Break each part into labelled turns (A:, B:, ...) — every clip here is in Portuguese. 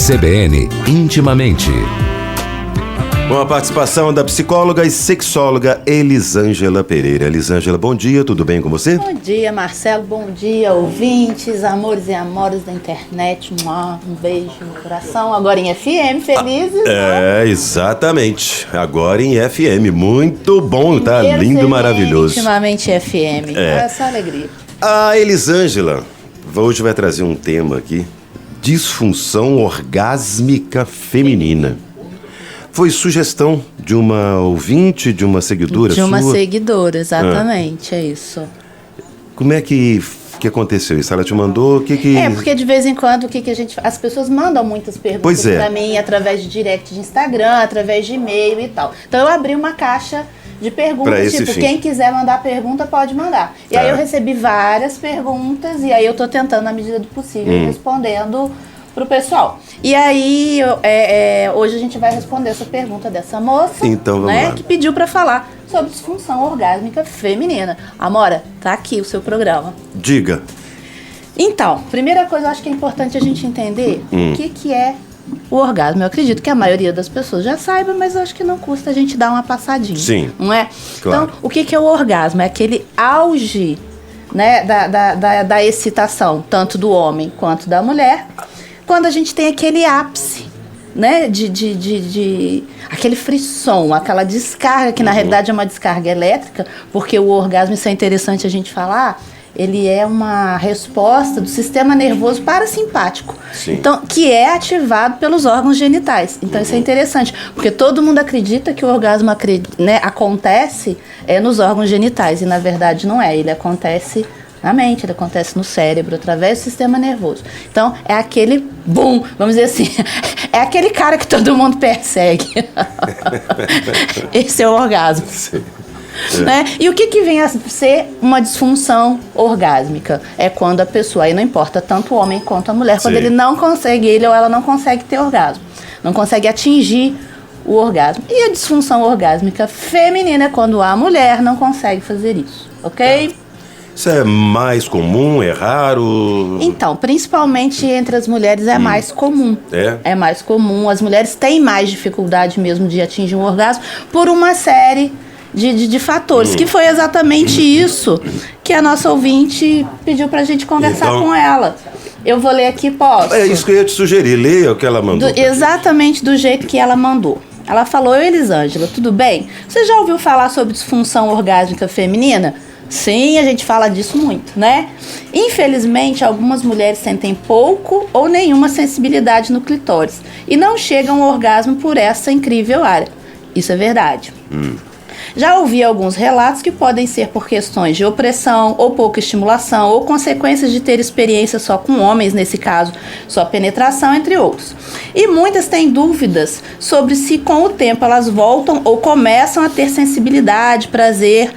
A: CBN Intimamente.
B: Com a participação da psicóloga e sexóloga Elisângela Pereira. Elisângela, bom dia, tudo bem com você?
C: Bom dia, Marcelo, bom dia, ouvintes, amores e amores da internet. Um beijo no coração, agora em FM, felizes.
B: Exatamente, agora em FM, muito bom, tá lindo,
C: CBN,
B: maravilhoso.
C: Intimamente FM, essa alegria.
B: A Elisângela hoje vai trazer um tema aqui, disfunção orgásmica feminina. Foi sugestão de uma ouvinte, de uma seguidora sua?
C: De uma seguidora, exatamente, é isso.
B: Como é que aconteceu isso? Ela te mandou?
C: Porque de vez em quando as pessoas mandam muitas perguntas pra mim através de direct de Instagram, através de e-mail e tal. Então eu abri uma caixa de perguntas, tipo, quem quiser mandar pergunta pode mandar. E aí eu recebi várias perguntas e aí eu tô tentando, na medida do possível, respondendo pro pessoal. E aí, hoje a gente vai responder essa pergunta dessa moça,
B: então, vamos lá.
C: Que pediu pra falar sobre disfunção orgásmica feminina. Amora, tá aqui o seu programa.
B: Diga.
C: Então, primeira coisa, eu acho que é importante a gente entender o que é o orgasmo. Eu acredito que a maioria das pessoas já saiba, mas eu acho que não custa a gente dar uma passadinha.
B: Sim.
C: Não é?
B: Claro.
C: Então, o que é o orgasmo? É aquele auge, né, da excitação, tanto do homem quanto da mulher, quando a gente tem aquele ápice, né, aquele frisson, aquela descarga, que na realidade é uma descarga elétrica, porque o orgasmo, isso é interessante a gente falar, ele é uma resposta do sistema nervoso parasimpático, então, que é ativado pelos órgãos genitais. Então isso é interessante, porque todo mundo acredita que o orgasmo acontece nos órgãos genitais, e na verdade não é, ele acontece na mente, ele acontece no cérebro, através do sistema nervoso. Então, é aquele boom, vamos dizer assim, é aquele cara que todo mundo persegue. Esse é o orgasmo. Sim. Né? E o que vem a ser uma disfunção orgásmica? É quando a pessoa, aí não importa tanto o homem quanto a mulher, quando ele não consegue, ele ou ela não consegue ter orgasmo, não consegue atingir o orgasmo. E a disfunção orgásmica feminina é quando a mulher não consegue fazer isso, ok?
B: Isso é mais comum, é raro?
C: Então, principalmente entre as mulheres é mais comum. É mais comum. As mulheres têm mais dificuldade mesmo de atingir um orgasmo por uma série de fatores, que foi exatamente isso que a nossa ouvinte pediu pra gente conversar com ela. Eu vou ler aqui, posso?
B: É isso que eu ia te sugerir, leia o que ela mandou.
C: Exatamente do jeito que ela mandou. Ela falou: "Oi, Elisângela, tudo bem? Você já ouviu falar sobre disfunção orgásmica feminina?" Sim, a gente fala disso muito, né? Infelizmente, algumas mulheres sentem pouco ou nenhuma sensibilidade no clitóris e não chegam ao orgasmo por essa incrível área. Isso é verdade. Já ouvi alguns relatos que podem ser por questões de opressão ou pouca estimulação ou consequências de ter experiência só com homens, nesse caso, só penetração, entre outros. E muitas têm dúvidas sobre se com o tempo elas voltam ou começam a ter sensibilidade, prazer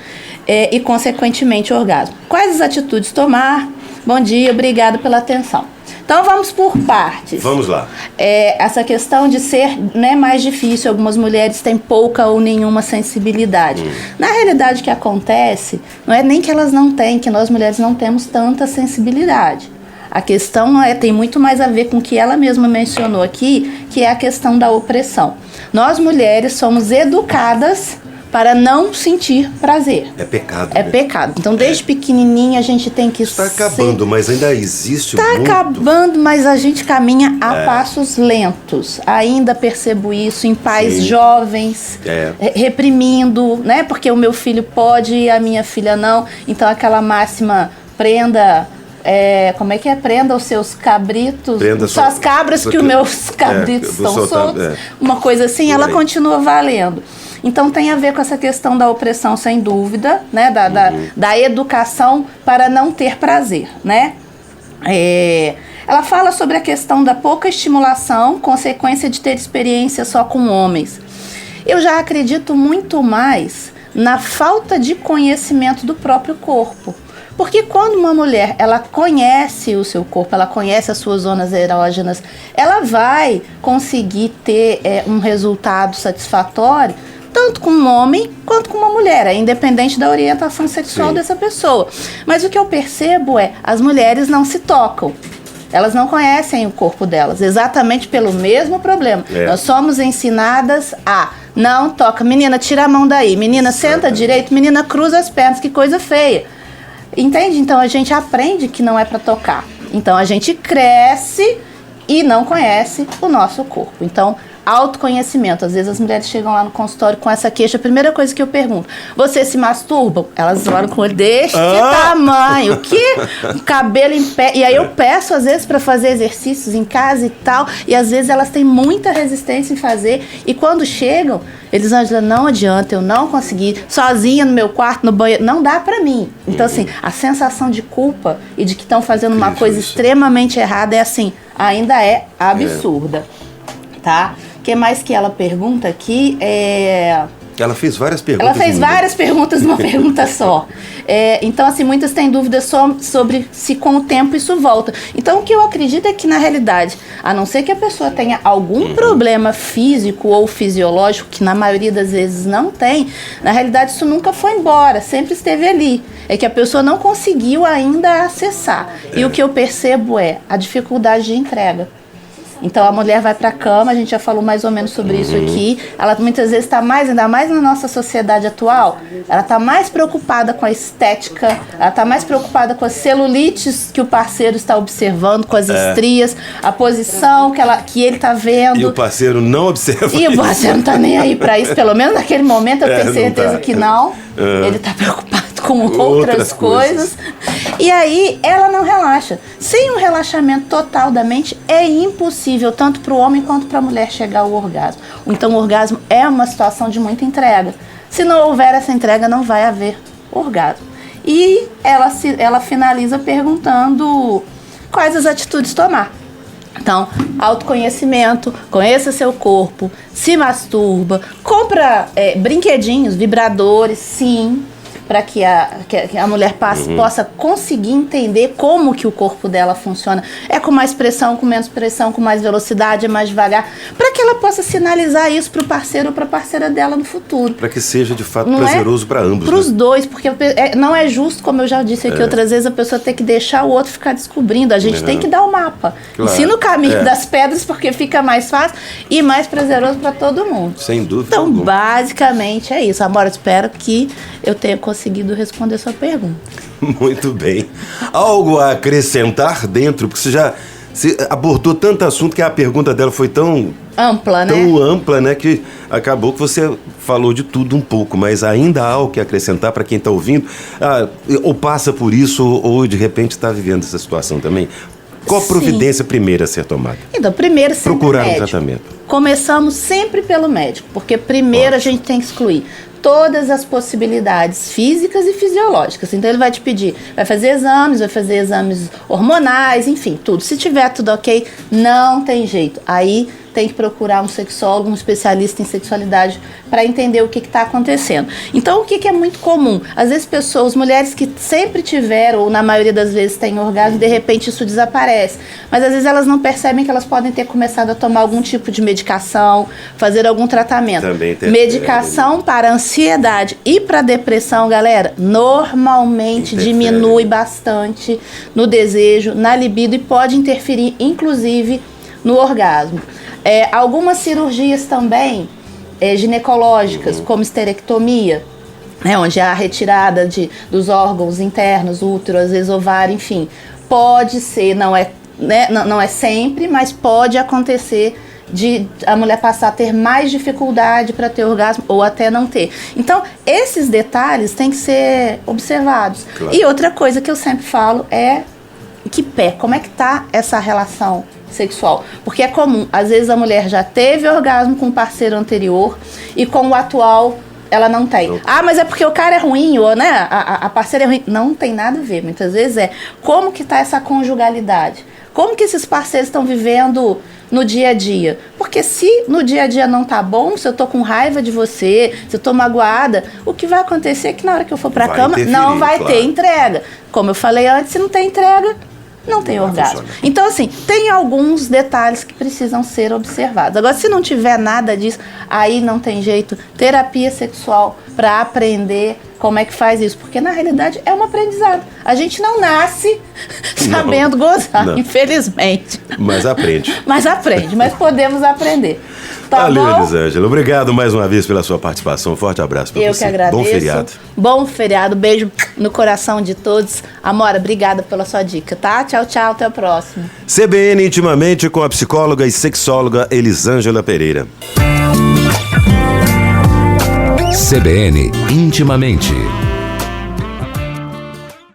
C: e, consequentemente, orgasmo. Quais as atitudes tomar? Bom dia, obrigado pela atenção. Então, vamos por partes.
B: Vamos lá.
C: Essa questão de ser mais difícil, algumas mulheres têm pouca ou nenhuma sensibilidade. Na realidade, o que acontece não é nem que elas não têm, que nós mulheres não temos tanta sensibilidade. A questão tem muito mais a ver com o que ela mesma mencionou aqui, que é a questão da opressão. Nós mulheres somos educadas para não sentir prazer.
B: É pecado.
C: É pecado. Então, desde pequenininha, a gente tem que
B: Está acabando, mas ainda existe
C: muito. Está acabando, mas a gente caminha a passos lentos. Ainda percebo isso em pais jovens, reprimindo, né? Porque o meu filho pode e a minha filha não. Então, aquela máxima, prenda... como é que é? Prenda os seus cabritos, suas cabras que os meus cabritos estão soltos. Uma coisa assim, ela continua valendo. Então tem a ver com essa questão da opressão, sem dúvida, né? Da educação para não ter prazer, né? Ela fala sobre a questão da pouca estimulação, consequência de ter experiência só com homens. Eu já acredito muito mais na falta de conhecimento do próprio corpo. Porque quando uma mulher, ela conhece o seu corpo, ela conhece as suas zonas erógenas, ela vai conseguir ter um resultado satisfatório, tanto com um homem quanto com uma mulher, independente da orientação sexual dessa pessoa. Mas o que eu percebo as mulheres não se tocam. Elas não conhecem o corpo delas, exatamente pelo mesmo problema. Nós somos ensinadas a não toca, menina, tira a mão daí, menina, senta direito, menina, cruza as pernas, que coisa feia. Entende? Então a gente aprende que não é para tocar. Então a gente cresce e não conhece o nosso corpo. Então, autoconhecimento. Às vezes as mulheres chegam lá no consultório com essa queixa. A primeira coisa que eu pergunto: você se masturbam? Elas olham com o olho deste tamanho. O quê? O cabelo em pé. E aí eu peço às vezes para fazer exercícios em casa e tal. E às vezes elas têm muita resistência em fazer. E quando chegam, eles vão dizer: não adianta, eu não consegui. Sozinha no meu quarto, no banheiro. Não dá para mim. Então assim, a sensação de culpa e de que estão fazendo uma coisa extremamente errada é assim, ainda é absurda. Tá? O que mais que ela pergunta aqui?
B: Ela fez várias perguntas.
C: Ela fez várias perguntas numa pergunta só. Então, assim, muitas têm dúvidas sobre se com o tempo isso volta. Então, o que eu acredito é que, na realidade, a não ser que a pessoa tenha algum problema físico ou fisiológico, que na maioria das vezes não tem, na realidade isso nunca foi embora, sempre esteve ali. É que a pessoa não conseguiu ainda acessar. E o que eu percebo é a dificuldade de entrega. Então a mulher vai para a cama, a gente já falou mais ou menos sobre isso aqui. Ela muitas vezes está ainda mais na nossa sociedade atual, ela está mais preocupada com a estética, ela está mais preocupada com as celulites que o parceiro está observando, com as estrias, a posição que ele está vendo.
B: E o parceiro não observa.
C: E o parceiro não está nem aí para isso, pelo menos naquele momento eu tenho certeza que não. Ele está preocupado com outras coisas. E aí ela não relaxa. Sem um relaxamento total da mente é impossível tanto para o homem quanto para a mulher chegar ao orgasmo. Então o orgasmo é uma situação de muita entrega. Se não houver essa entrega, não vai haver orgasmo. E ela finaliza perguntando quais as atitudes tomar. Então, autoconhecimento, conheça seu corpo, se masturba, compra brinquedinhos, vibradores, sim, para que a mulher possa conseguir entender como que o corpo dela funciona. É com mais pressão, com menos pressão, com mais velocidade, é mais devagar, para que ela possa sinalizar isso para o parceiro ou para a parceira dela no futuro.
B: Para que seja de fato prazeroso para ambos.
C: Para os dois, porque não é justo, como eu já disse aqui outras vezes, a pessoa ter que deixar o outro ficar descobrindo. A gente tem que dar o mapa. Claro. Ensina o caminho das pedras, porque fica mais fácil e mais prazeroso para todo mundo.
B: Sem dúvida.
C: Então, basicamente é isso. Amora, espero que eu tenha conseguido responder a sua pergunta.
B: Muito bem. Algo a acrescentar dentro? Porque você abordou tanto assunto que a pergunta dela foi tão ampla, né? Que acabou que você falou de tudo um pouco, mas ainda há algo que acrescentar para quem está ouvindo, ou passa por isso, ou de repente está vivendo essa situação também. Qual a providência primeira a ser tomada?
C: Então, primeiro sempre
B: procurar
C: médico.
B: Um tratamento.
C: Começamos sempre pelo médico, porque primeiro a gente tem que excluir todas as possibilidades físicas e fisiológicas. Então ele vai te pedir, vai fazer exames hormonais, enfim, tudo. Se tiver tudo ok, não tem jeito. Aí tem que procurar um sexólogo, um especialista em sexualidade para entender o que está acontecendo. Então, o que é muito comum? Às vezes mulheres que sempre tiveram, ou na maioria das vezes têm orgasmo, de repente isso desaparece. Mas às vezes elas não percebem que elas podem ter começado a tomar algum tipo de medicação, fazer algum tratamento.
B: Também tem
C: medicação para ansiedade e para depressão, galera, normalmente diminui bastante no desejo, na libido e pode interferir, inclusive, no orgasmo. Algumas cirurgias também ginecológicas, como esterectomia, onde há a retirada dos órgãos internos, útero, às vezes ovário, enfim, pode ser, não é sempre, mas pode acontecer de a mulher passar a ter mais dificuldade para ter orgasmo ou até não ter. Então, esses detalhes têm que ser observados. Claro. E outra coisa que eu sempre falo é como é que tá essa relação sexual? Porque é comum, às vezes a mulher já teve orgasmo com o parceiro anterior e com o atual ela não tem. Mas é porque o cara é ruim, ou né, a parceira é ruim. Não tem nada a ver, muitas vezes como que tá essa conjugalidade? Como que esses parceiros estão vivendo no dia a dia? Porque se no dia a dia não tá bom, se eu tô com raiva de você, se eu tô magoada, o que vai acontecer é que na hora que eu for pra cama não vai ter entrega. Como eu falei antes, se não tem entrega, não tem orgasmo. Então, assim, tem alguns detalhes que precisam ser observados. Agora, se não tiver nada disso, aí não tem jeito. Terapia sexual para aprender como é que faz isso? Porque na realidade é um aprendizado. A gente não nasce sabendo gozar,
B: não.
C: Infelizmente.
B: Mas aprende.
C: Mas podemos aprender. Tá
B: Valeu,
C: bom?
B: Elisângela. Obrigado mais uma vez pela sua participação. Um forte abraço para você.
C: Eu que agradeço.
B: Bom feriado.
C: Bom feriado. Beijo no coração de todos. Amora, obrigada pela sua dica, tá? Tchau, tchau. Até o próximo.
B: CBN Intimamente com a psicóloga e sexóloga Elisângela Pereira.
A: CBN Intimamente.